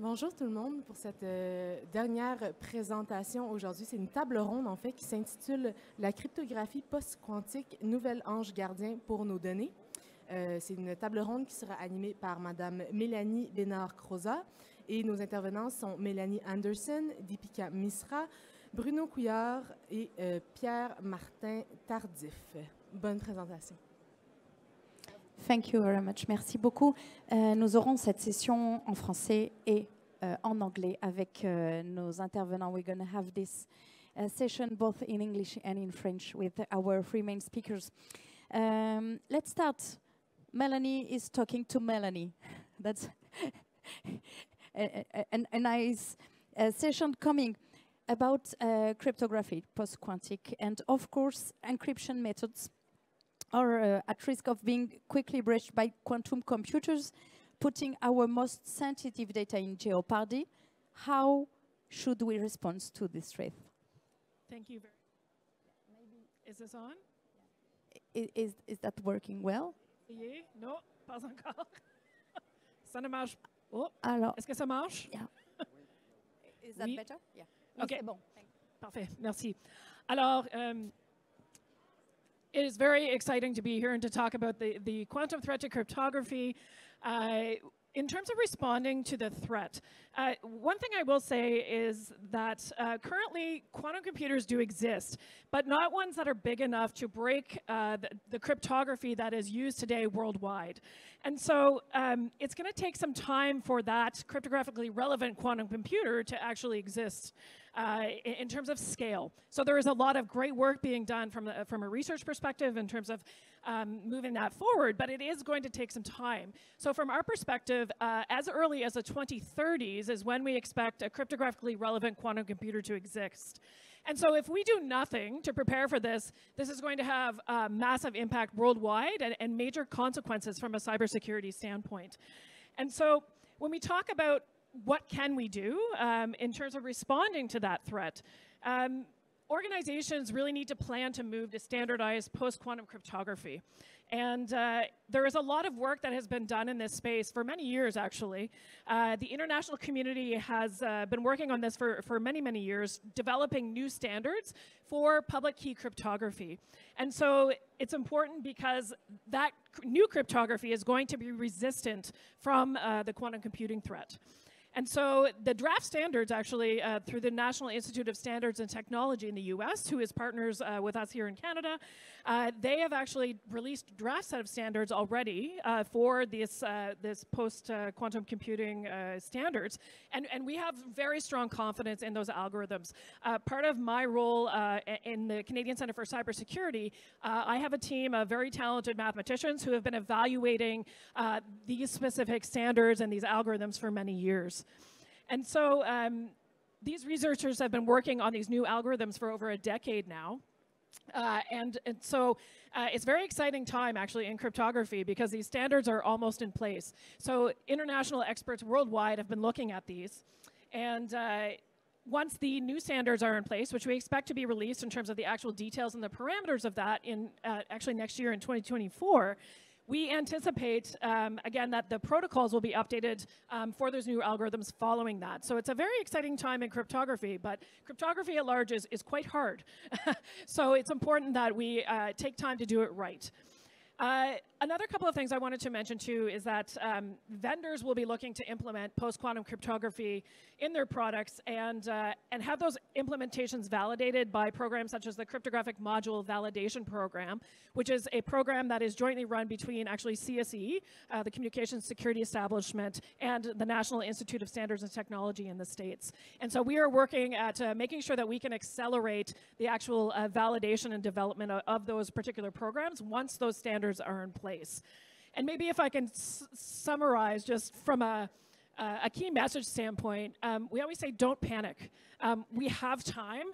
Bonjour tout le monde pour cette dernière présentation aujourd'hui. C'est une table ronde en fait qui s'intitule La cryptographie post-quantique, nouvel ange gardien pour nos données. C'est une table ronde qui sera animée par Madame Mélanie Bénard-Croza et nos intervenants sont Mélanie Anderson, Deepika Misra, Bruno Couillard et Pierre-Martin Tardif. Bonne présentation. Thank you very much. Merci beaucoup. Nous aurons cette session en français et en anglais avec nos intervenants. We're going to have this session both in English and in French with our three main speakers. Let's start. Melanie is talking to Melanie. That's a nice session coming about cryptography, post-quantic, and of course encryption methods are at risk of being quickly breached by quantum computers, putting our most sensitive data in jeopardy. How should we respond to this threat? Thank you very much. Is this on? Is that working well? Essayez? Non, pas encore. Ça ne marche. Oh, Alors, est-ce que ça marche? yeah. Is that Oui. better? Yeah. Okay. C'est bon. Parfait, merci. Alors, it is very exciting to be here and to talk about the quantum threat to cryptography. In terms of responding to the threat, one thing I will say is that currently quantum computers do exist, but not ones that are big enough to break the cryptography that is used today worldwide. And so it's going to take some time for that cryptographically relevant quantum computer to actually exist in terms of scale. So there is a lot of great work being done from a research perspective in terms of moving that forward, but it is going to take some time. So from our perspective, as early as the 2030s is when we expect a cryptographically relevant quantum computer to exist. And so if we do nothing to prepare for this, this is going to have massive impact worldwide and major consequences from a cybersecurity standpoint. And so when we talk about what can we do in terms of responding to that threat, organizations really need to plan to move to standardized post-quantum cryptography. And there is a lot of work that has been done in this space for many years, actually. The international community has been working on this for many, many years, developing new standards for public key cryptography. And so it's important because that new cryptography is going to be resistant from the quantum computing threat. And so the draft standards actually through the National Institute of Standards and Technology in the US, who is partners with us here in Canada, they have actually released a draft set of standards already for this post-quantum computing standards. And we have very strong confidence in those algorithms. Part of my role in the Canadian Centre for Cybersecurity, I have a team of very talented mathematicians who have been evaluating these specific standards and these algorithms for many years. And so these researchers have been working on these new algorithms for over a decade now. And so it's a very exciting time, actually, in cryptography because these standards are almost in place. So international experts worldwide have been looking at these. And once the new standards are in place, which we expect to be released in terms of the actual details and the parameters of that in actually next year in 2024, we anticipate, again, that the protocols will be updated for those new algorithms following that. So it's a very exciting time in cryptography, but cryptography at large is quite hard. So it's important that we take time to do it right. Another couple of things I wanted to mention too is that vendors will be looking to implement post-quantum cryptography in their products and have those implementations validated by programs such as the Cryptographic Module Validation Program, which is a program that is jointly run between actually CSE, the Communications Security Establishment, and the National Institute of Standards and Technology in the States. And so we are working at making sure that we can accelerate the actual validation and development of those particular programs once those standards are in place. And maybe if I can summarize just from a key message standpoint, we always say don't panic. We have time.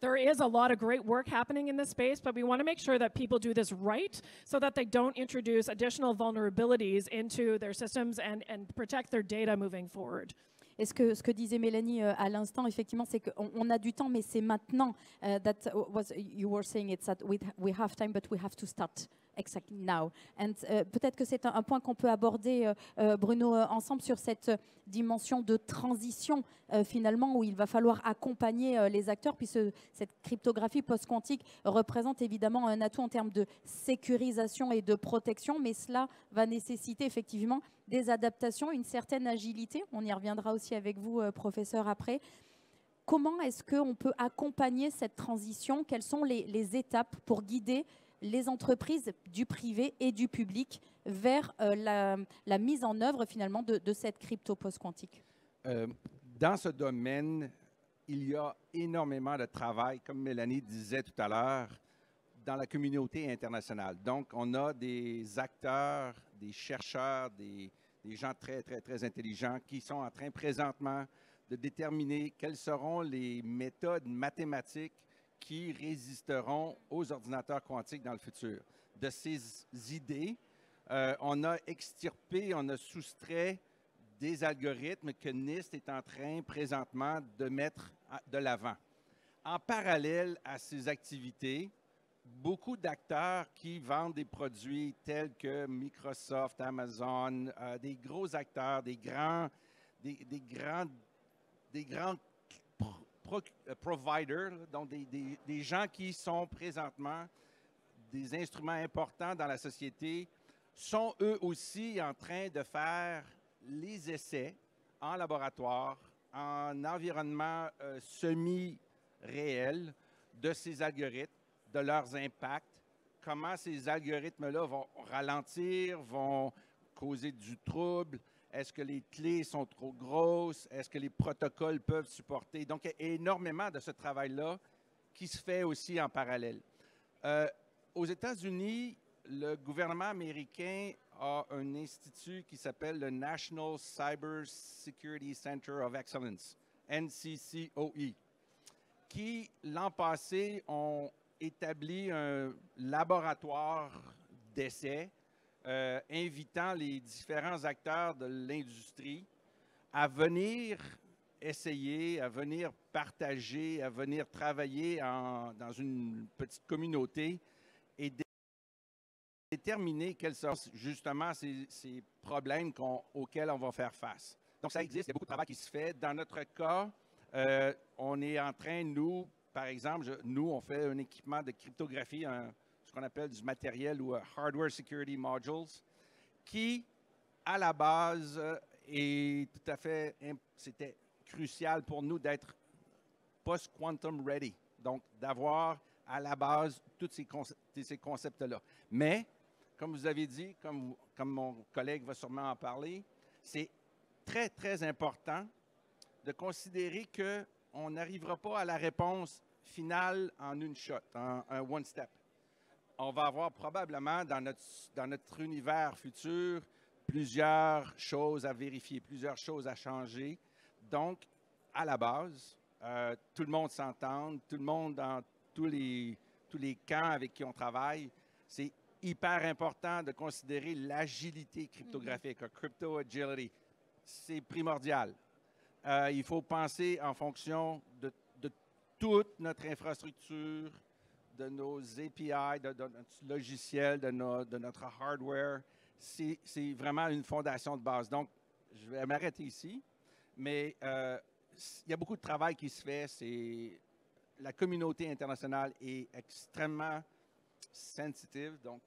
There is a lot of great work happening in this space, but we want to make sure that people do this right so that they don't introduce additional vulnerabilities into their systems and protect their data moving forward. Et ce que disait Mélanie à l'instant, effectivement, c'est qu'on a du temps, mais c'est maintenant. That was you were saying it's that we have time, but we have to start exactly now. And peut-être que c'est un point qu'on peut aborder, Bruno, ensemble sur cette dimension de transition finalement où il va falloir accompagner les acteurs, puisque cette cryptographie post-quantique représente évidemment un atout en termes de sécurisation et de protection, mais cela va nécessiter effectivement des adaptations, une certaine agilité. On y reviendra aussi avec vous, professeur, après. Comment est-ce qu'on peut accompagner cette transition? Quelles sont les étapes pour guider les entreprises du privé et du public vers la mise en œuvre finalement de cette crypto post-quantique? Dans ce domaine, il y a énormément de travail, comme Mélanie disait tout à l'heure, dans la communauté internationale. Donc, on a des acteurs, des chercheurs, des gens très, très, très intelligents qui sont en train présentement de déterminer quelles seront les méthodes mathématiques qui résisteront aux ordinateurs quantiques dans le futur. De ces idées, on a extirpé, on a soustrait des algorithmes que NIST est en train présentement de mettre de l'avant. En parallèle à ces activités, beaucoup d'acteurs qui vendent des produits tels que Microsoft, Amazon, des gros acteurs, des grands providers, donc des gens qui sont présentement des instruments importants dans la société, sont eux aussi en train de faire les essais en laboratoire, en environnement semi-réel de ces algorithmes, de leurs impacts, comment ces algorithmes-là vont ralentir, vont causer du trouble. Est-ce que les clés sont trop grosses? Est-ce que les protocoles peuvent supporter? Donc, il y a énormément de ce travail-là qui se fait aussi en parallèle. Aux États-Unis, le gouvernement américain a un institut qui s'appelle le National Cyber Security Center of Excellence, NCCOE, qui, l'an passé, ont établi un laboratoire d'essais invitant les différents acteurs de l'industrie à venir essayer, à venir partager, à venir travailler dans une petite communauté et déterminer quels sont justement ces problèmes auxquels on va faire face. Donc, ça existe, il y a beaucoup de travail qui se fait. Dans notre cas, on est en train, nous, par exemple, nous, on fait un équipement de cryptographie, ce qu'on appelle du matériel ou Hardware Security Modules, qui, à la base, est tout à fait, c'était crucial pour nous d'être post-quantum ready, donc d'avoir à la base tous ces concepts-là. Mais, comme vous avez dit, comme mon collègue va sûrement en parler, c'est très, très important de considérer qu'on n'arrivera pas à la réponse finale en une shot, en un one step. On va avoir probablement dans notre univers futur plusieurs choses à vérifier, plusieurs choses à changer. Donc, à la base, tout le monde s'entend, tout le monde dans tous les camps avec qui on travaille, c'est hyper important de considérer l'agilité cryptographique, crypto agility. C'est primordial. Il faut penser en fonction de toute notre infrastructure, de nos API, de notre logiciel, de notre hardware. C'est vraiment une fondation de base. Donc, je vais m'arrêter ici, mais il y a beaucoup de travail qui se fait. La communauté internationale est extrêmement sensitive, donc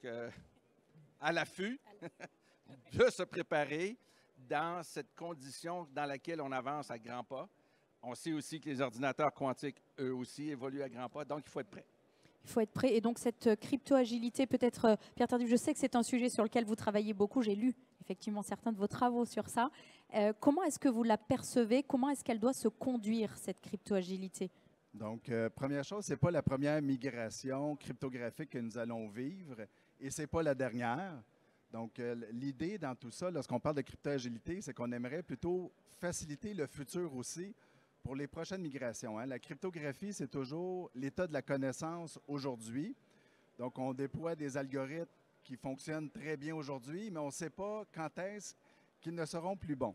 à l'affût de se préparer dans cette condition dans laquelle on avance à grands pas. On sait aussi que les ordinateurs quantiques, eux aussi, évoluent à grands pas, donc il faut être prêt. Il faut être prêt. Et donc cette crypto-agilité, peut-être, Pierre Tardif, je sais que c'est un sujet sur lequel vous travaillez beaucoup. J'ai lu effectivement certains de vos travaux sur ça. Comment est-ce que vous la percevez? Comment est-ce qu'elle doit se conduire, cette crypto-agilité? Donc, première chose, ce n'est pas la première migration cryptographique que nous allons vivre et ce n'est pas la dernière. Donc, l'idée dans tout ça, lorsqu'on parle de crypto-agilité, c'est qu'on aimerait plutôt faciliter le futur aussi pour les prochaines migrations. La cryptographie, c'est toujours l'état de la connaissance aujourd'hui. Donc, on déploie des algorithmes qui fonctionnent très bien aujourd'hui, mais on ne sait pas quand est-ce qu'ils ne seront plus bons.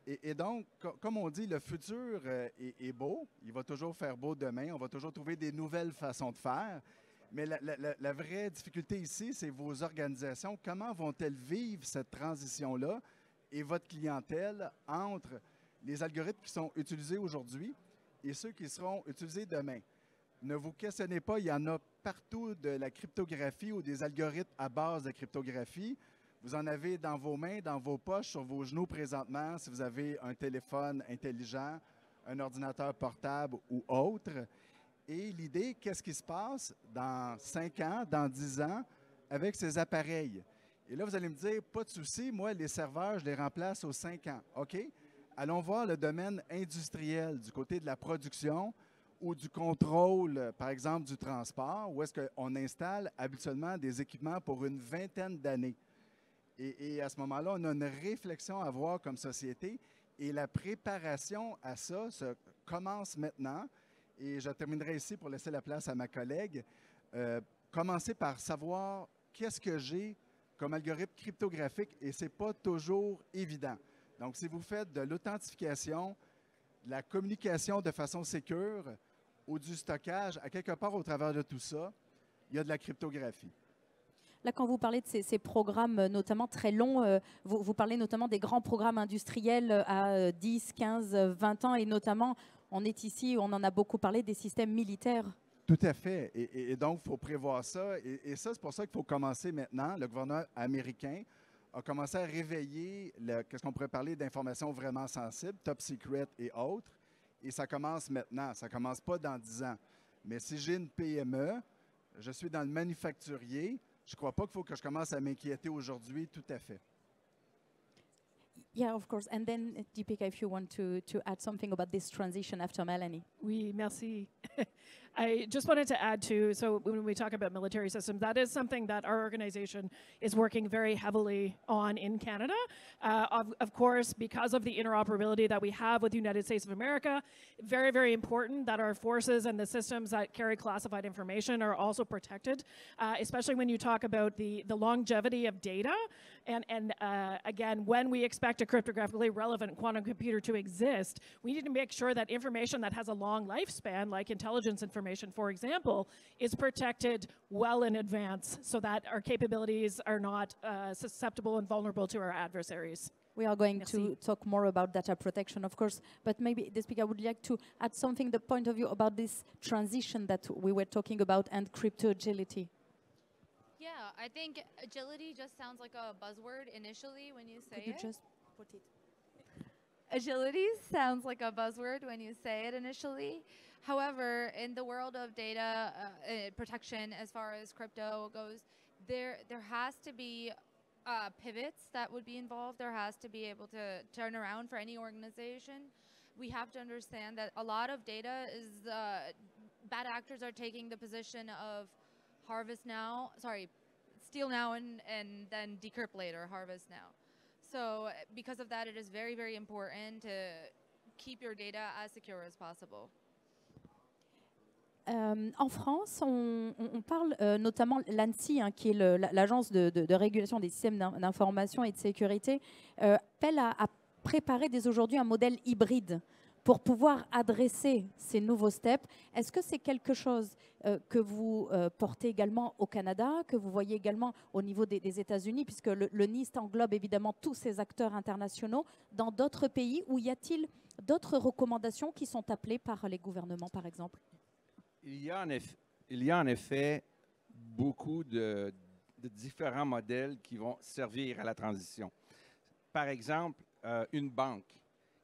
Et donc, comme on dit, le futur est beau. Il va toujours faire beau demain. On va toujours trouver des nouvelles façons de faire. Mais la vraie difficulté ici, c'est vos organisations. Comment vont-elles vivre cette transition-là et votre clientèle entre les algorithmes qui sont utilisés aujourd'hui et ceux qui seront utilisés demain? Ne vous questionnez pas, il y en a partout de la cryptographie ou des algorithmes à base de cryptographie. Vous en avez dans vos mains, dans vos poches, sur vos genoux présentement, si vous avez un téléphone intelligent, un ordinateur portable ou autre. Et l'idée, qu'est-ce qui se passe dans 5 ans, dans 10 ans, avec ces appareils? Et là, vous allez me dire, pas de souci, moi, les serveurs, je les remplace aux 5 ans. OK? Allons voir le domaine industriel, du côté de la production ou du contrôle, par exemple, du transport, où est-ce qu'on installe habituellement des équipements pour une vingtaine d'années. Et à ce moment-là, on a une réflexion à avoir comme société et la préparation à ça commence maintenant. Et je terminerai ici pour laisser la place à ma collègue. Commencer par savoir qu'est-ce que j'ai comme algorithme cryptographique et ce n'est pas toujours évident. Donc, si vous faites de l'authentification, de la communication de façon sécure ou du stockage, à quelque part au travers de tout ça, il y a de la cryptographie. Là, quand vous parlez de ces programmes, notamment très longs, vous parlez notamment des grands programmes industriels à 10, 15, 20 ans, et notamment, on est ici, on en a beaucoup parlé, des systèmes militaires. Tout à fait. Et donc, il faut prévoir ça. Et ça, c'est pour ça qu'il faut commencer maintenant. Le gouverneur américain a commencé à réveiller, qu'est-ce qu'on pourrait parler d'informations vraiment sensibles, top secret et autres. Et ça commence maintenant. Ça ne commence pas dans 10 ans. Mais si j'ai une PME, je suis dans le manufacturier, je ne crois pas qu'il faut que je commence à m'inquiéter aujourd'hui, tout à fait. Yeah, of course. And then, Deepika, if you want to add something about this transition after Melanie. Oui, merci. I just wanted to add to, so when we talk about military systems, that is something that our organization is working very heavily on in Canada. Of course, because of the interoperability that we have with the United States of America, very, very important that our forces and the systems that carry classified information are also protected, especially when you talk about the longevity of data. And again, when we expect a cryptographically relevant quantum computer to exist, we need to make sure that information that has a long lifespan, like intelligence information, for example, is protected well in advance so that our capabilities are not susceptible and vulnerable to our adversaries. We are going to talk more about data protection, of course, but maybe the speaker would like to add something, the point of view about this transition that we were talking about and crypto agility. Yeah, I think agility just sounds like a buzzword initially when you say Could you it. just put it? Agility sounds like a buzzword when you say it initially. However, in the world of data protection, as far as crypto goes, there has to be pivots that would be involved. There has to be able to turn around for any organization. We have to understand that a lot of data is bad actors are taking the position of steal now and then decrypt later, harvest now. So because of that, it is very, very important to keep your data as secure as possible. En France, on parle notamment l'ANSSI, hein, qui est l'agence de régulation des systèmes d'information et de sécurité, appelle à préparer dès aujourd'hui un modèle hybride pour pouvoir adresser ces nouveaux steps. Est-ce que c'est quelque chose que vous portez également au Canada, que vous voyez également au niveau des États-Unis, puisque le NIST englobe évidemment tous ces acteurs internationaux, dans d'autres pays, où y a-t-il d'autres recommandations qui sont appelées par les gouvernements, par exemple? Il y a en effet beaucoup de différents modèles qui vont servir à la transition. Par exemple, une banque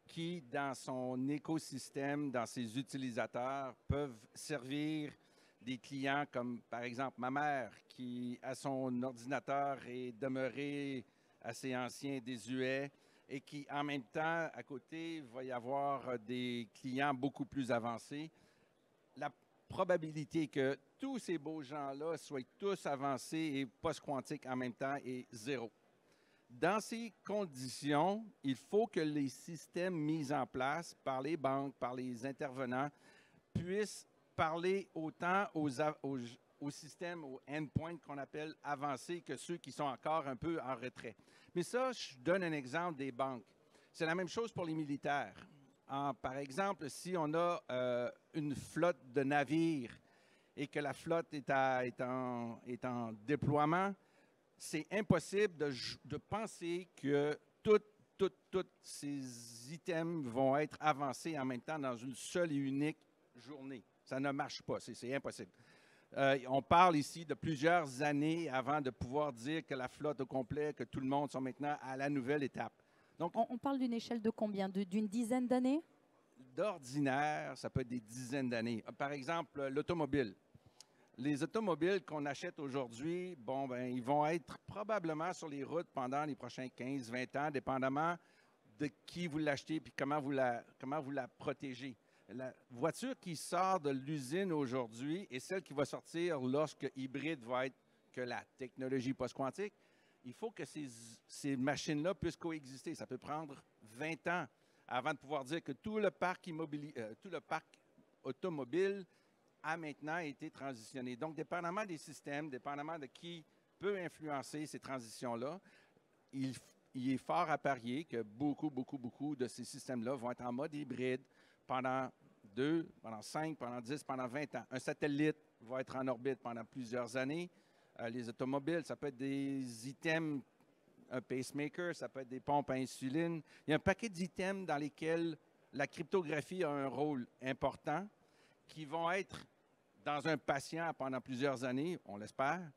qui, dans son écosystème, dans ses utilisateurs, peuvent servir des clients comme, par exemple, ma mère, qui, à son ordinateur, est demeuré assez ancien, désuet, et qui, en même temps, à côté, va y avoir des clients beaucoup plus avancés. La probabilité que tous ces beaux gens-là soient tous avancés et post-quantiques en même temps est zéro. Dans ces conditions, il faut que les systèmes mis en place par les banques, par les intervenants, puissent parler autant aux systèmes, aux endpoints qu'on appelle avancés, que ceux qui sont encore un peu en retrait. Mais ça, je donne un exemple des banques. C'est la même chose pour les militaires. Par exemple, si on a une flotte de navires et que la flotte est en déploiement, c'est impossible de penser que tous ces items vont être avancés en même temps dans une seule et unique journée. Ça ne marche pas, c'est impossible. On parle ici de plusieurs années avant de pouvoir dire que la flotte au complet, que tout le monde sont maintenant à la nouvelle étape. Donc, On parle d'une échelle de combien? D'une dizaine d'années? d'ordinaire, ça peut être des dizaines d'années. Par exemple, l'automobile. Les automobiles qu'on achète aujourd'hui, bon, ben, ils vont être probablement sur les routes pendant les prochains 15-20 ans, dépendamment de qui vous l'achetez et comment vous la protégez. La voiture qui sort de l'usine aujourd'hui et celle qui va sortir lorsque hybride va être que la technologie post-quantique, il faut que ces machines-là puissent coexister. Ça peut prendre 20 ans avant de pouvoir dire que tout le parc automobile a maintenant été transitionné. Donc, dépendamment des systèmes, dépendamment de qui peut influencer ces transitions-là, il est fort à parier que beaucoup de ces systèmes-là vont être en mode hybride pendant 2, pendant 5, pendant 10, pendant 20 ans. Un satellite va être en orbite pendant plusieurs années. Les automobiles, ça peut être des items, un pacemaker, ça peut être des pompes à insuline. Il y a un paquet d'items dans lesquels la cryptographie a un rôle important qui vont être dans un patient pendant plusieurs années, on l'espère,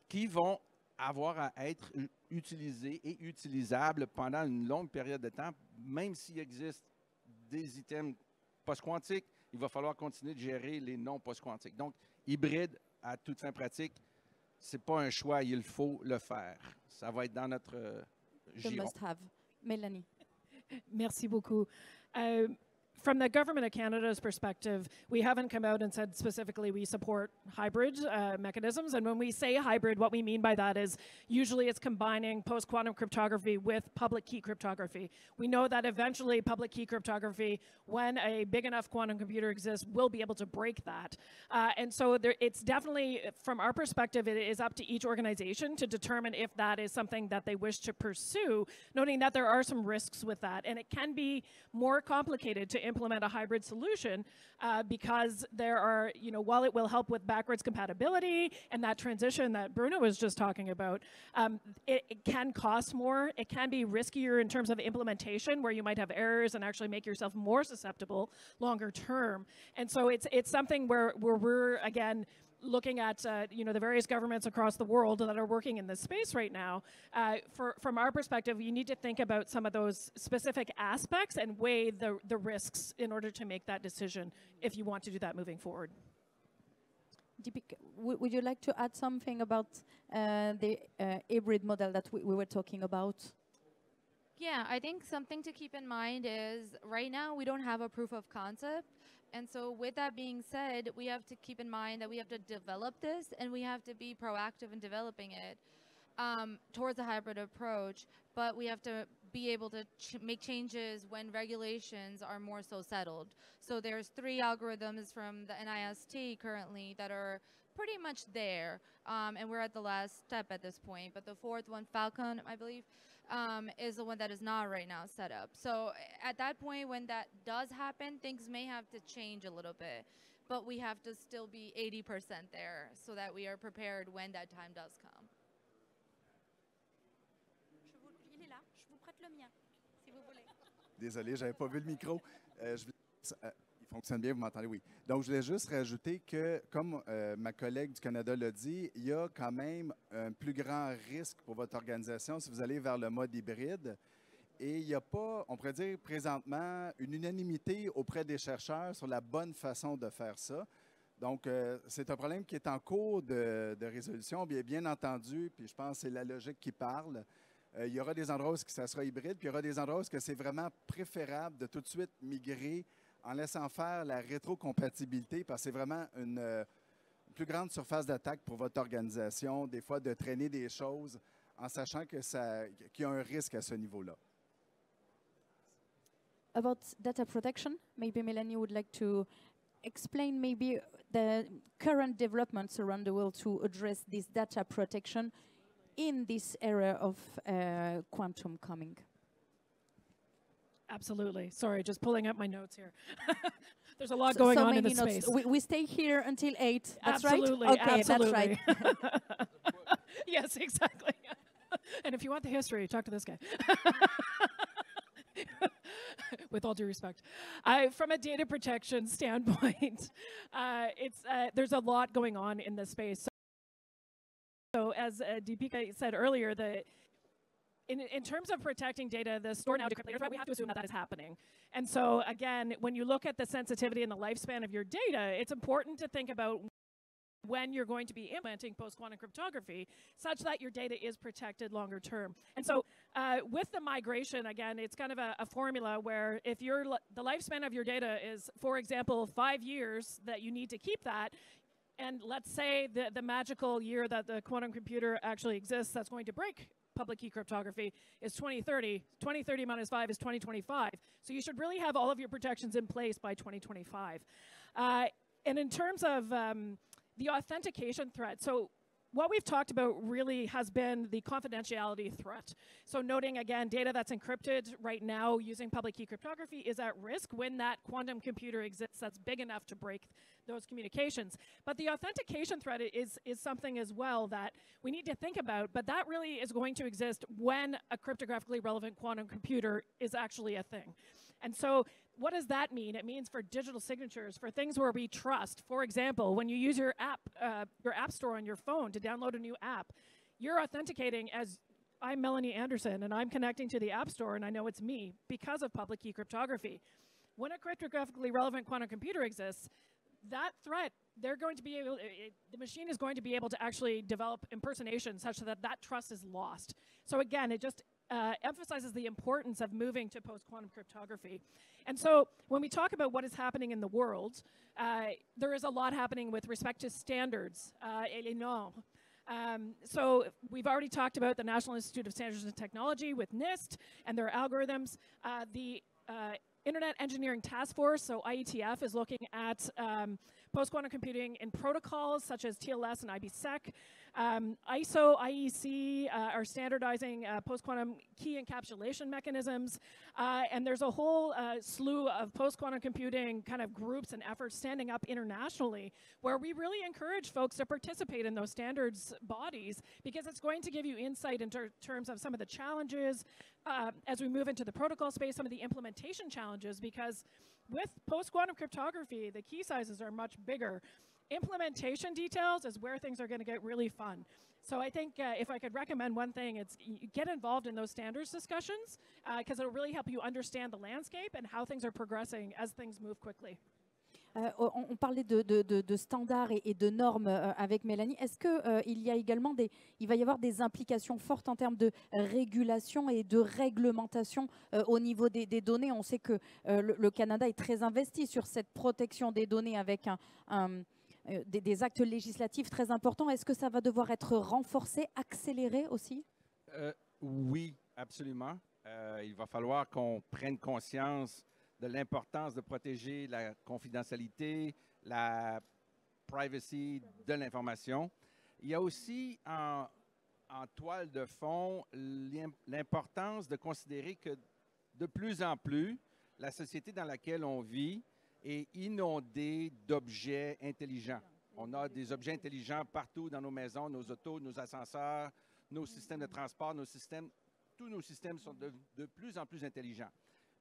qui vont avoir à être utilisés et utilisables pendant une longue période de temps, même s'il existe des items post-quantiques, il va falloir continuer de gérer les non post-quantiques. Donc, hybride à toute fin pratique, ce n'est pas un choix, il faut le faire. Ça va être dans notre The giron. must-have. Mélanie. Merci beaucoup. From the Government of Canada's perspective, we haven't come out and said specifically we support hybrid mechanisms. And when we say hybrid, what we mean by that is usually it's combining post-quantum cryptography with public key cryptography. We know that eventually public key cryptography, when a big enough quantum computer exists, will be able to break that. And so it's definitely, from our perspective, it is up to each organization to determine if that is something that they wish to pursue, noting that there are some risks with that. And it can be more complicated to implement a hybrid solution because there are, while it will help with backwards compatibility and that transition that Bruno was just talking about, it can cost more. It can be riskier in terms of implementation where you might have errors and actually make yourself more susceptible longer term. And so it's something where we're, again, looking at the various governments across the world that are working in this space right now, from our perspective, you need to think about some of those specific aspects and weigh the risks in order to make that decision if you want to do that moving forward. Deepika, would you like to add something about the hybrid model that we were talking about? Yeah, I think something to keep in mind is right now we don't have a proof of concept. And so with that being said, we have to keep in mind that we have to develop this and we have to be proactive in developing it towards a hybrid approach. But we have to be able to make changes when regulations are more so settled. So there's 3 algorithms from the NIST currently that are pretty much there. And we're at the last step at this point. But the 4th one, Falcon, I believe, is the one that is not right now set up. So at that point, when that does happen, things may have to change a little bit. But we have to still be 80% there so that we are prepared when that time does come. Il est là. Je vous prête le mien, si vous voulez. Désolé, je n'avais pas vu le micro. Il fonctionne bien, vous m'entendez? Oui. Donc, je voulais juste rajouter que, comme ma collègue du Canada l'a dit, il y a quand même un plus grand risque pour votre organisation si vous allez vers le mode hybride. Et il n'y a pas, on pourrait dire présentement, une unanimité auprès des chercheurs sur la bonne façon de faire ça. Donc, c'est un problème qui est en cours de résolution, bien entendu, puis je pense que c'est la logique qui parle. Il y aura des endroits où ça sera hybride, puis il y aura des endroits où c'est vraiment préférable de tout de suite migrer en laissant faire la rétrocompatibilité, parce que c'est vraiment une plus grande surface d'attaque pour votre organisation, des fois de traîner des choses en sachant qu'il y a un risque à ce niveau-là. About data protection, maybe Melanie would like to explain maybe the current developments around the world to address this data protection in this era of quantum coming. Absolutely. Sorry, just pulling up my notes here. There's a lot going on in maybe this not. space. We stay here until 8. That's Absolutely, right? Okay, absolutely. that's right. Yes, exactly. And if you want the history, talk to this guy. With all due respect. From a data protection standpoint, there's a lot going on in this space. So as Deepika said earlier, in terms of protecting data, the store now decrypt later threat, we have to assume that is happening. And so again, when you look at the sensitivity and the lifespan of your data, it's important to think about when you're going to be implementing post-quantum cryptography such that your data is protected longer term. And so with the migration, again, it's kind of a formula where if the lifespan of your data is, for example, 5 years that you need to keep that, and let's say the magical year that the quantum computer actually exists that's going to break public key cryptography is 2030. 2030 minus 5 is 2025. So you should really have all of your protections in place by 2025. And in terms of the authentication threat, so what we've talked about really has been the confidentiality threat. So noting, again, data that's encrypted right now using public key cryptography is at risk when that quantum computer exists that's big enough to break those communications. But the authentication threat is something as well that we need to think about, but that really is going to exist when a cryptographically relevant quantum computer is actually a thing. And so what does that mean? It means for digital signatures, for things where we trust. For example, when you use your app store on your phone to download a new app, you're authenticating as I'm Melanie Anderson, and I'm connecting to the app store, and I know it's me because of public key cryptography. When a cryptographically relevant quantum computer exists, that threat, they're going to be able, the machine is going to be able to actually develop impersonation such that that trust is lost. So again, it just emphasizes the importance of moving to post-quantum cryptography. And so when we talk about what is happening in the world, there is a lot happening with respect to standards, et les normes. So we've already talked about the National Institute of Standards and Technology with NIST and their algorithms. The Internet Engineering Task Force, so IETF, is looking at post-quantum computing in protocols such as TLS and IPsec. ISO, IEC are standardizing post-quantum key encapsulation mechanisms. And there's a whole slew of post-quantum computing kind of groups and efforts standing up internationally where we really encourage folks to participate in those standards bodies because it's going to give you insight in terms of some of the challenges as we move into the protocol space, some of the implementation challenges, because with post-quantum cryptography, the key sizes are much bigger. Implementation details is where things are going to get really fun. So I think if I could recommend one thing, it's get involved in those standards discussions because it'll really help you understand the landscape and how things are progressing as things move quickly. On parlait de standards et de normes avec Mélanie. Est-ce qu'il y a également il va y avoir des implications fortes en termes de régulation et de réglementation au niveau des données? On sait que le Canada est très investi sur cette protection des données avec des actes législatifs très importants. Est-ce que ça va devoir être renforcé, accéléré aussi? Oui, absolument. Il va falloir qu'on prenne conscience de l'importance de protéger la confidentialité, la privacy de l'information. Il y a aussi en toile de fond l'importance de considérer que de plus en plus, la société dans laquelle on vit est inondée d'objets intelligents. On a des objets intelligents partout dans nos maisons, nos autos, nos ascenseurs, nos systèmes de transport, tous nos systèmes sont de plus en plus intelligents.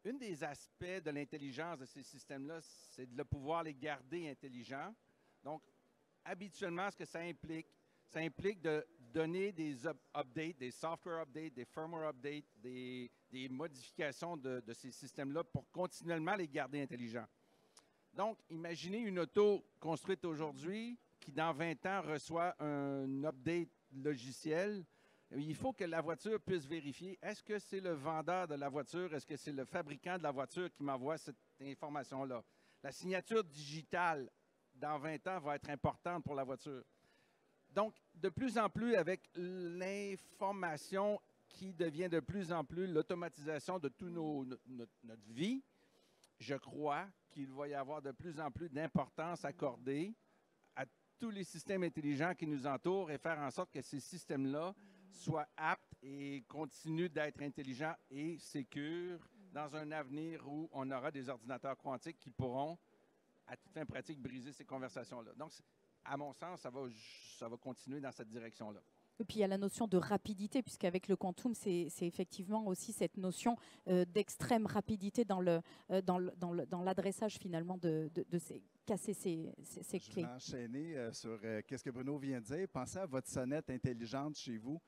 Un des aspects de l'intelligence de ces systèmes-là, c'est de pouvoir les garder intelligents. Donc, habituellement, ce que ça implique de donner des updates, des software updates, des firmware updates, des modifications de ces systèmes-là pour continuellement les garder intelligents. Donc, imaginez une auto construite aujourd'hui qui, dans 20 ans, reçoit un update logiciel. Il faut que la voiture puisse vérifier, est-ce que c'est le vendeur de la voiture, est-ce que c'est le fabricant de la voiture qui m'envoie cette information-là? La signature digitale, dans 20 ans, va être importante pour la voiture. Donc, de plus en plus, avec l'information qui devient de plus en plus l'automatisation de toute notre vie, je crois qu'il va y avoir de plus en plus d'importance accordée à tous les systèmes intelligents qui nous entourent et faire en sorte que ces systèmes-là soient aptes et continuent d'être intelligents et sécures dans un avenir où on aura des ordinateurs quantiques qui pourront à toute fin pratique, briser ces conversations-là. Donc, à mon sens, ça va continuer dans cette direction-là. Et puis il y a la notion de rapidité, puisqu'avec le quantum, c'est effectivement aussi cette notion d'extrême rapidité dans l'adressage finalement casser ces clés. Je vais enchaîner sur qu'est-ce que Bruno vient de dire. Pensez à votre sonnette intelligente chez vous.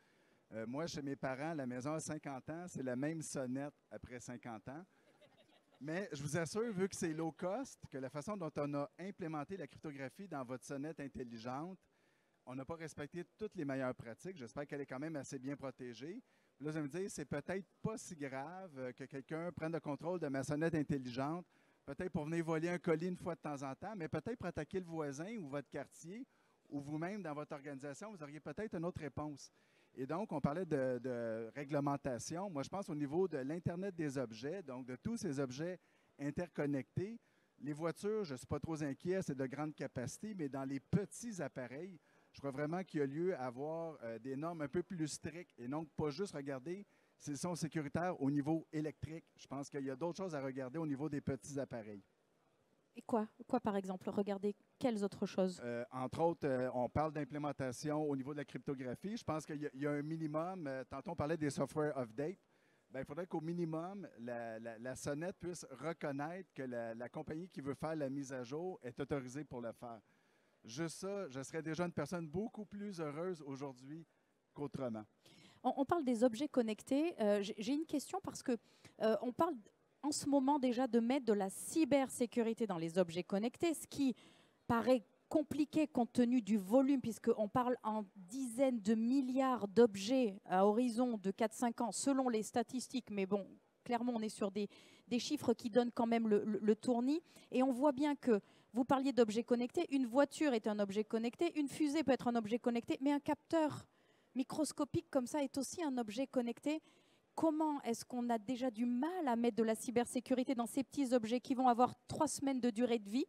Moi, chez mes parents, la maison a 50 ans, c'est la même sonnette après 50 ans. Mais je vous assure, vu que c'est low cost, que la façon dont on a implémenté la cryptographie dans votre sonnette intelligente, on n'a pas respecté toutes les meilleures pratiques. J'espère qu'elle est quand même assez bien protégée. Là, vous allez me dire, c'est peut-être pas si grave que quelqu'un prenne le contrôle de ma sonnette intelligente, peut-être pour venir voler un colis une fois de temps en temps, mais peut-être pour attaquer le voisin ou votre quartier ou vous-même dans votre organisation, vous auriez peut-être une autre réponse. Et donc, on parlait de réglementation. Moi, je pense au niveau de l'Internet des objets, donc de tous ces objets interconnectés. Les voitures, je ne suis pas trop inquiet, c'est de grande capacité, mais dans les petits appareils, je crois vraiment qu'il y a lieu à avoir des normes un peu plus strictes et non pas juste regarder s'ils sont sécuritaires au niveau électrique. Je pense qu'il y a d'autres choses à regarder au niveau des petits appareils. Et quoi, par exemple? Regardez quelles autres choses? Entre autres, on parle d'implémentation au niveau de la cryptographie. Je pense qu'il y a un minimum. Tantôt, on parlait des software updates. Il faudrait qu'au minimum, la sonnette puisse reconnaître que la compagnie qui veut faire la mise à jour est autorisée pour le faire. Juste ça, je serais déjà une personne beaucoup plus heureuse aujourd'hui qu'autrement. On parle des objets connectés. J'ai une question parce que on parle en ce moment déjà de mettre de la cybersécurité dans les objets connectés, ce qui paraît compliqué compte tenu du volume, puisqu'on parle en dizaines de milliards d'objets à horizon de 4-5 ans, selon les statistiques. Mais bon, clairement, on est sur des chiffres qui donnent quand même le tournis. Et on voit bien que vous parliez d'objets connectés. Une voiture est un objet connecté, une fusée peut être un objet connecté, mais un capteur microscopique comme ça est aussi un objet connecté. Comment est-ce qu'on a déjà du mal à mettre de la cybersécurité dans ces petits objets qui vont avoir 3 semaines de durée de vie?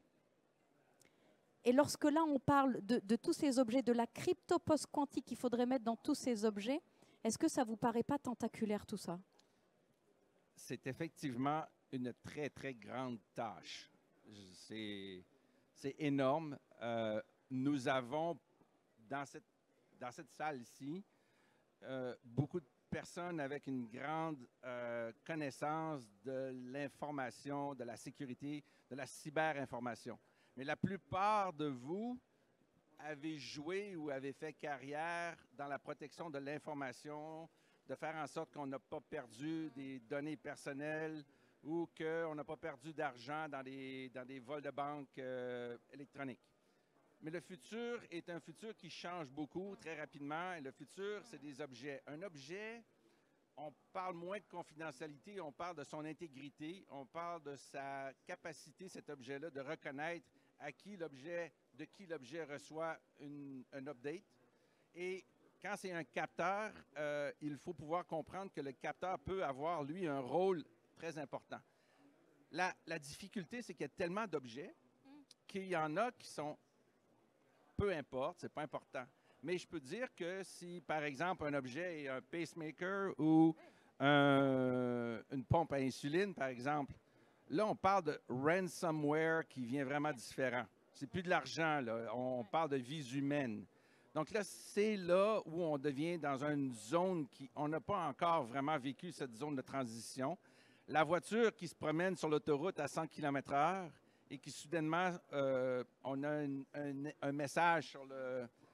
Et lorsque là, on parle de tous ces objets, de la crypto post-quantique qu'il faudrait mettre dans tous ces objets, est-ce que ça ne vous paraît pas tentaculaire tout ça? C'est effectivement une très, très grande tâche. C'est énorme. Nous avons, dans cette salle ici, beaucoup de personnes avec une grande connaissance de l'information, de la sécurité, de la cyberinformation. Mais la plupart de vous avez joué ou avez fait carrière dans la protection de l'information, de faire en sorte qu'on n'a pas perdu des données personnelles ou qu'on n'a pas perdu d'argent dans des vols de banque électroniques. Mais le futur est un futur qui change beaucoup, très rapidement. Et le futur, c'est des objets. Un objet, on parle moins de confidentialité, on parle de son intégrité, on parle de sa capacité, cet objet-là, de reconnaître de qui l'objet reçoit un update. Et quand c'est un capteur, il faut pouvoir comprendre que le capteur peut avoir, lui, un rôle très important. La difficulté, c'est qu'il y a tellement d'objets qu'il y en a qui sont, peu importe, c'est pas important. Mais je peux dire que si, par exemple, un objet est un pacemaker ou une pompe à insuline, par exemple, là, on parle de ransomware qui vient vraiment différent. C'est plus de l'argent, là. On parle de vies humaines. Donc là, c'est là où on devient dans une zone on n'a pas encore vraiment vécu cette zone de transition. La voiture qui se promène sur l'autoroute à 100 km/h et qui soudainement, on a un message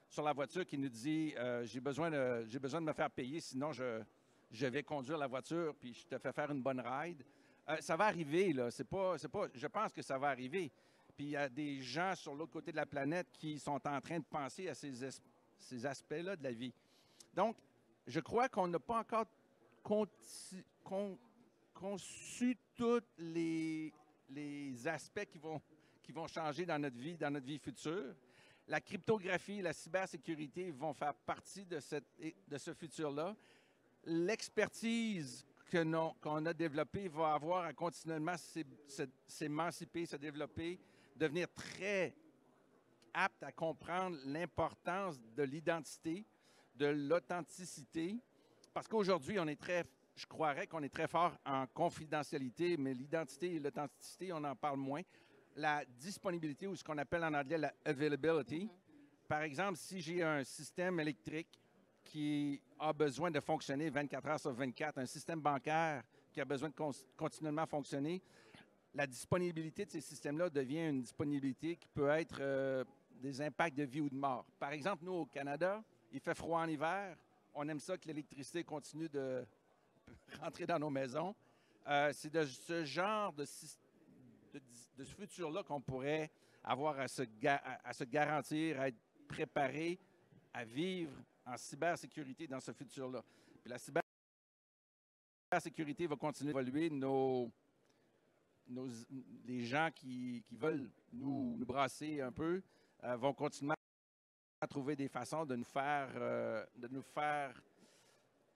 sur la voiture qui nous dit j'ai besoin de me faire payer, sinon je vais conduire la voiture puis je te fais faire une bonne ride. Ça va arriver, là. Je pense que ça va arriver. Puis il y a des gens sur l'autre côté de la planète qui sont en train de penser à ces aspects-là de la vie. Donc, je crois qu'on n'a pas encore conçu tous les aspects qui vont changer dans notre vie future. La cryptographie, la cybersécurité vont faire partie de ce futur-là. L'expertise qu'on a développée va avoir à continuellement s'émanciper, se développer, devenir très apte à comprendre l'importance de l'identité, de l'authenticité, parce qu'aujourd'hui, je croirais qu'on est très fort en confidentialité, mais l'identité et l'authenticité, on en parle moins. la disponibilité ou ce qu'on appelle en anglais la availability. Par exemple, si j'ai un système électrique qui a besoin de fonctionner 24 heures sur 24, un système bancaire qui a besoin de continuellement fonctionner, la disponibilité de ces systèmes-là devient une disponibilité qui peut être des impacts de vie ou de mort. Par exemple, nous, au Canada, il fait froid en hiver. On aime ça que l'électricité continue de rentrer dans nos maisons. C'est de ce genre de ce futur-là qu'on pourrait avoir à se garantir, à être préparé à vivre en cybersécurité dans ce futur-là. Puis la cybersécurité va continuer d'évoluer. Les gens qui veulent nous brasser un peu vont continuer à trouver des façons de nous faire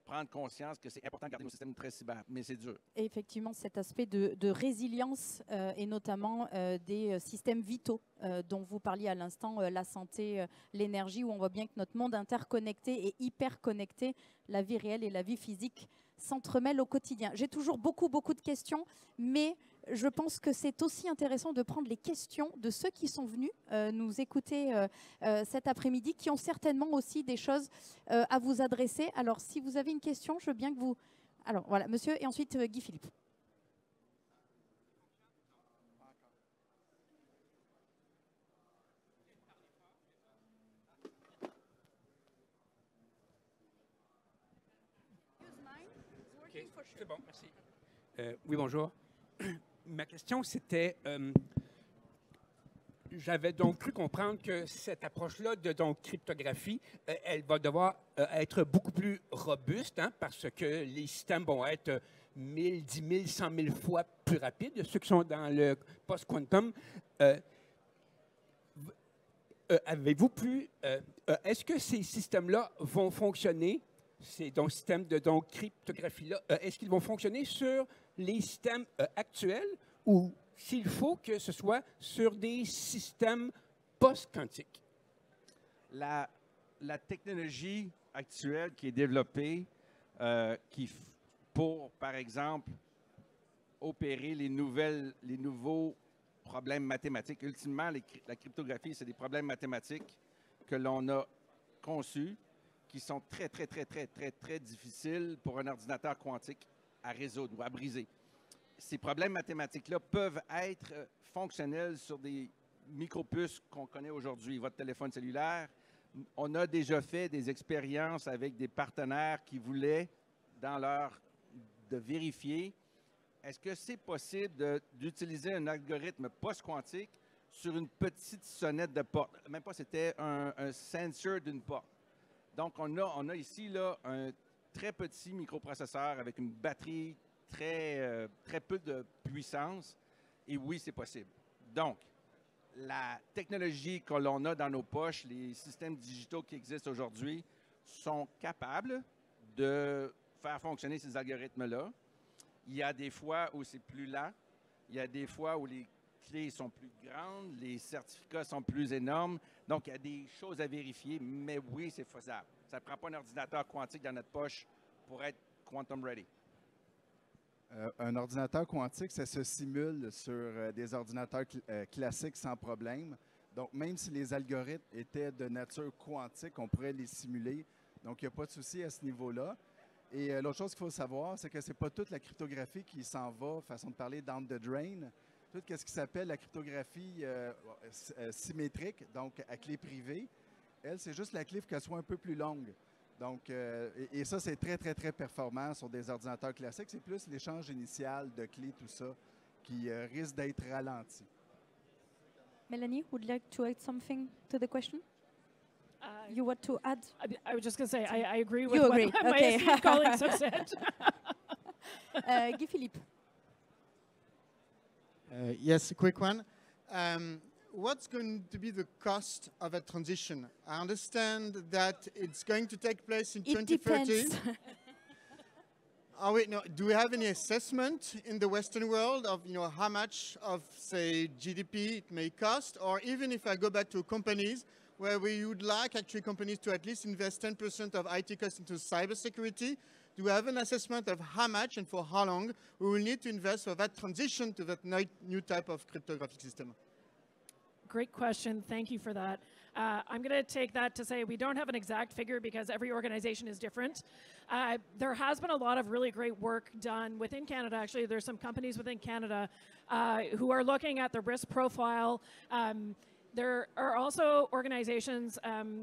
prendre conscience que c'est important de garder nos systèmes très cyber, mais c'est dur. Et effectivement, cet aspect de résilience et notamment des systèmes vitaux dont vous parliez à l'instant, la santé, l'énergie, où on voit bien que notre monde interconnecté et hyper connecté, la vie réelle et la vie physique s'entremêlent au quotidien. J'ai toujours beaucoup de questions, mais je pense que c'est aussi intéressant de prendre les questions de ceux qui sont venus nous écouter cet après-midi, qui ont certainement aussi des choses à vous adresser. Alors, si vous avez une question, je veux bien que vous... Alors, voilà, monsieur, et ensuite Guy Philippe. Okay. C'est bon, merci. Oui, bonjour. Ma question, c'était, j'avais donc cru comprendre que cette approche-là de cryptographie, elle va devoir être beaucoup plus robuste, hein, parce que les systèmes vont être 1000, 10 000, 100 000 fois plus rapides, ceux qui sont dans le post-quantum. Avez-vous est-ce que ces systèmes-là vont fonctionner, ces systèmes de cryptographie-là, est-ce qu'ils vont fonctionner sur les systèmes actuels ou s'il faut que ce soit sur des systèmes post-quantiques? La technologie actuelle qui est développée pour, par exemple, opérer les nouveaux problèmes mathématiques. Ultimement, la cryptographie, c'est des problèmes mathématiques que l'on a conçus qui sont très difficiles pour un ordinateur quantique à résoudre ou à briser. Ces problèmes mathématiques-là peuvent être fonctionnels sur des micropuces qu'on connaît aujourd'hui, votre téléphone cellulaire. On a déjà fait des expériences avec des partenaires qui voulaient, de vérifier, est-ce que c'est possible d'utiliser un algorithme post-quantique sur une petite sonnette de porte? Même pas, c'était un sensor d'une porte. Donc, on a ici là, un très petit microprocesseur avec une batterie très peu de puissance. Et oui, c'est possible. Donc, la technologie que l'on a dans nos poches, les systèmes digitaux qui existent aujourd'hui, sont capables de faire fonctionner ces algorithmes-là. Il y a des fois où c'est plus lent. Il y a des fois où les clés sont plus grandes, les certificats sont plus énormes. Donc, il y a des choses à vérifier, mais oui, c'est faisable. Ça ne prend pas un ordinateur quantique dans notre poche pour être quantum ready. Un ordinateur quantique, ça se simule sur des ordinateurs classiques sans problème. Donc, même si les algorithmes étaient de nature quantique, on pourrait les simuler. Donc, il n'y a pas de souci à ce niveau-là. Et l'autre chose qu'il faut savoir, c'est que ce n'est pas toute la cryptographie qui s'en va, façon de parler, down the drain. Tout ce qui s'appelle la cryptographie symétrique, donc à clé privée, elle, c'est juste la clé qu'elle soit un peu plus longue. Donc, et ça, c'est très performant sur des ordinateurs classiques. C'est plus l'échange initial de clés, tout ça, qui risque d'être ralenti. Melanie, would you like to add something to the question? You want to add? I was just going to say, I agree with You agree. what my Okay. esteemed colleagues have said. Guy Philippe. Yes, a quick one. What's going to be the cost of a transition? I understand that it's going to take place in It 2030. depends. Do we have any assessment in the Western world of how much of, say, GDP it may cost? Or even if I go back to companies where we would like actually companies to at least invest 10% of IT costs into cybersecurity, do we have an assessment of how much and for how long we will need to invest for that transition to that new type of cryptographic system? great question. Thank you for that. I'm going to take that to say we don't have an exact figure because every organization is different. There has been a lot of really great work done within Canada. Actually, there's some companies within Canada who are looking at the risk profile. There are also organizations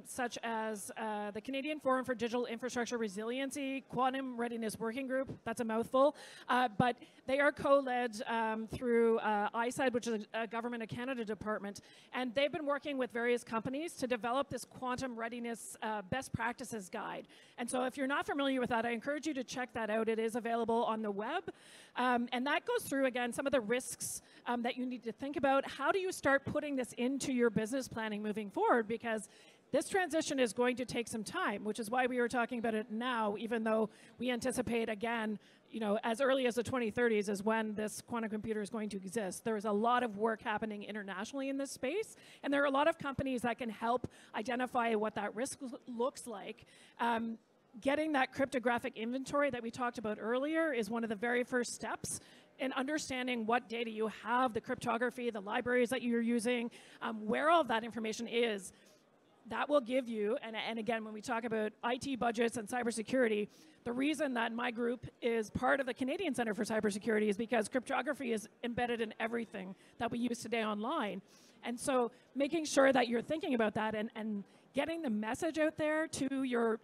such as the Canadian Forum for Digital Infrastructure Resiliency, Quantum Readiness Working Group, that's a mouthful, but they are co-led through ISAID, which is a Government of Canada department, and they've been working with various companies to develop this quantum readiness best practices guide. And so if you're not familiar with that, I encourage you to check that out. It is available on the web, and that goes through, again, some of the risks that you need to think about. How do you start putting this into your business planning moving forward? Because this transition is going to take some time, which is why we were talking about it now, even though we anticipate, again, you know, as early as the 2030s is when this quantum computer is going to exist. There is a lot of work happening internationally in this space, and there are a lot of companies that can help identify what that risk looks like. Getting that cryptographic inventory that we talked about earlier is one of the very first steps in understanding what data you have, the cryptography, the libraries that you're using, where all of that information is. That will give you, and again, when we talk about IT budgets and cybersecurity, the reason that my group is part of the Canadian Centre for Cybersecurity is because cryptography is embedded in everything that we use today online. And so making sure that you're thinking about that and getting the message out there to your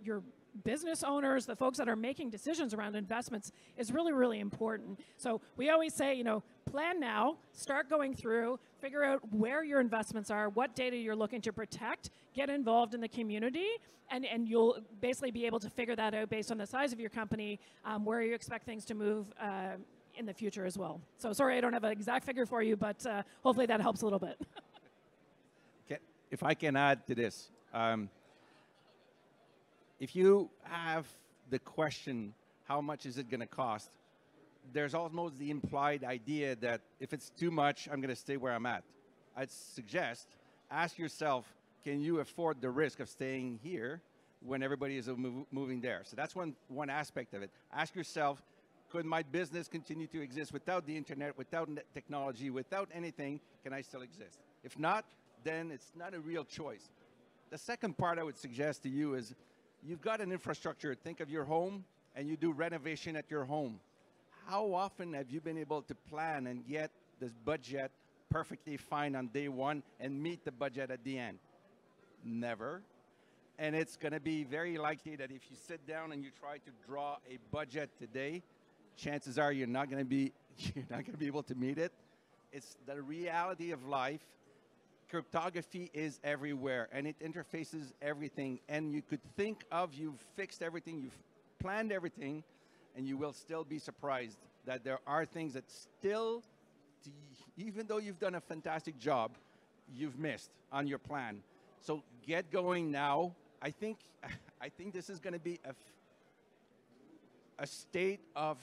business owners, the folks that are making decisions around investments is really, really important. So we always say, you know, plan now, start going through, figure out where your investments are, what data you're looking to protect, get involved in the community, and you'll basically be able to figure that out based on the size of your company, where you expect things to move in the future as well. So sorry, I don't have an exact figure for you, but hopefully that helps a little bit. If I can add to this, if you have the question, how much is it going to cost, there's almost the implied idea that if it's too much, I'm going to stay where I'm at. I'd suggest, ask yourself, can you afford the risk of staying here when everybody is moving there? So that's one aspect of it. Ask yourself, could my business continue to exist without the internet, without technology, without anything? Can I still exist? If not, then it's not a real choice. The second part I would suggest to you is, you've got an infrastructure. Think of your home, and you do renovation at your home. How often have you been able to plan and get this budget perfectly fine on day one and meet the budget at the end? Never. And it's going to be very likely that if you sit down and you try to draw a budget today, chances are you're not going to be able to meet it. It's the reality of life. Cryptography is everywhere, and it interfaces everything. And you could think of you've fixed everything, you've planned everything, and you will still be surprised that there are things that still, even though you've done a fantastic job, you've missed on your plan. So get going now. I think this is going to be a state of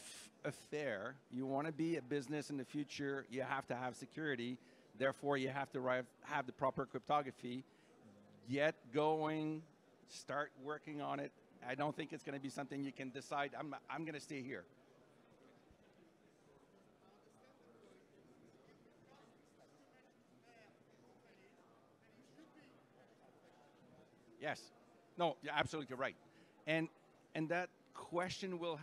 affair. You want to be a business in the future, you have to have security. Therefore, you have to have the proper cryptography. Get going, start working on it. I don't think it's going to be something you can decide, I'm going to stay here. Yes. No, you're absolutely right. And that question will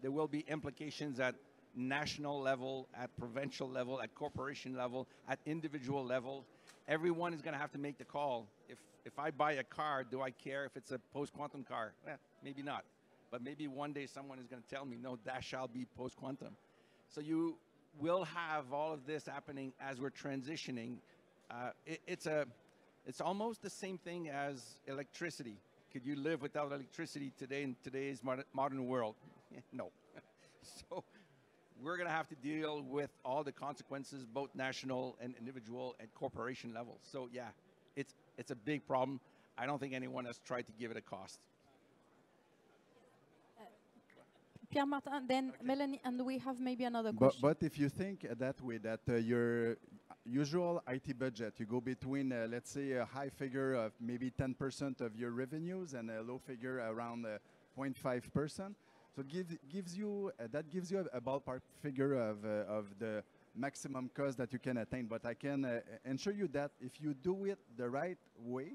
there will be implications at national level, at provincial level, at corporation level, at individual level. Everyone is going to have to make the call. If I buy a car, do I care if it's a post-quantum car? Maybe not. But maybe one day someone is going to tell me, no, that shall be post-quantum. So you will have all of this happening as we're transitioning. It's almost the same thing as electricity. Could you live without electricity today in today's modern world? No. So we're going to have to deal with all the consequences, both national and individual and corporation level. So yeah, it's a big problem. I don't think anyone has tried to give it a cost. Pierre-Martin, then okay. Melanie, and we have maybe another question. But if you think that way, that your usual IT budget, you go between, let's say, a high figure of maybe 10% of your revenues and a low figure around 0.5%. So that gives you a ballpark figure of the maximum cost that you can attain. But I can ensure you that if you do it the right way,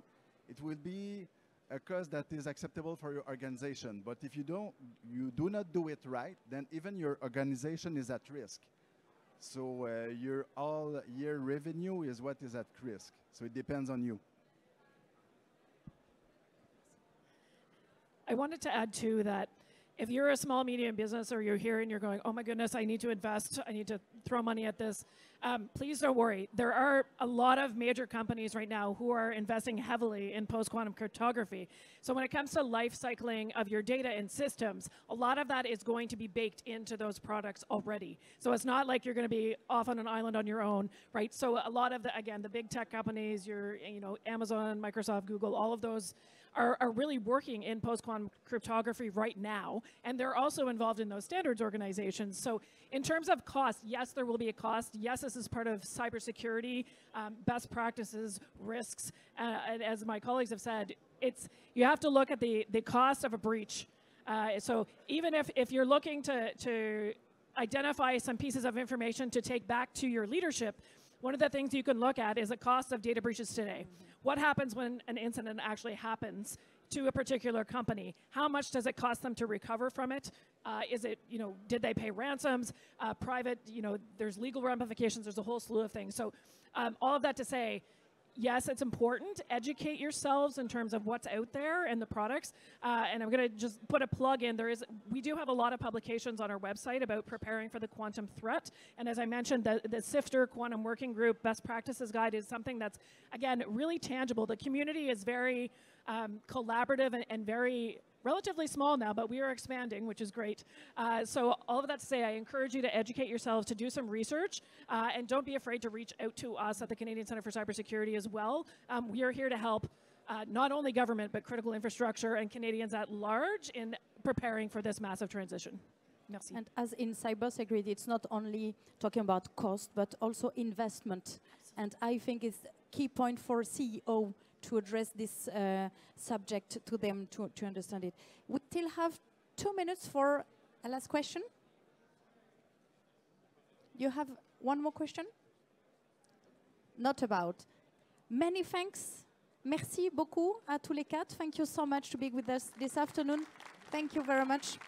it will be a cost that is acceptable for your organization. But if you do not do it right, then even your organization is at risk. So your all-year revenue is what is at risk. So it depends on you. I wanted to add too that if you're a small, medium business or you're here and you're going, oh my goodness, I need to invest, I need to throw money at this, please don't worry. There are a lot of major companies right now who are investing heavily in post-quantum cryptography. So when it comes to life cycling of your data and systems, a lot of that is going to be baked into those products already. So it's not like you're going to be off on an island on your own, right? So a lot of the, again, the big tech companies, Amazon, Microsoft, Google, all of those are really working in post-quantum cryptography right now, and they're also involved in those standards organizations. So in terms of cost, yes, there will be a cost. Yes, this is part of cybersecurity, best practices, risks. And as my colleagues have said, you have to look at the cost of a breach. So even if you're looking to identify some pieces of information to take back to your leadership, one of the things you can look at is the cost of data breaches today. What happens when an incident actually happens to a particular company? How much does it cost them to recover from it? Did they pay ransoms? Private, there's legal ramifications. There's a whole slew of things. So all of that to say, yes, it's important. Educate yourselves in terms of what's out there and the products. And I'm going to just put a plug in. We do have a lot of publications on our website about preparing for the quantum threat. And as I mentioned, the SIFTER Quantum Working Group Best Practices Guide is something that's, again, really tangible. The community is very collaborative and very relatively small now, but we are expanding, which is great. So all of that to say, I encourage you to educate yourselves, to do some research, and don't be afraid to reach out to us at the Canadian Centre for Cybersecurity as well. We are here to help not only government, but critical infrastructure and Canadians at large in preparing for this massive transition. Merci. And as in cybersecurity, it's not only talking about cost, but also investment. Absolutely. And I think it's a key point for CEO to address this subject to them to understand it. We still have 2 minutes for a last question. You have one more question? Not about. Many thanks. Merci beaucoup à tous les quatre. Thank you so much to be with us this afternoon. Thank you very much.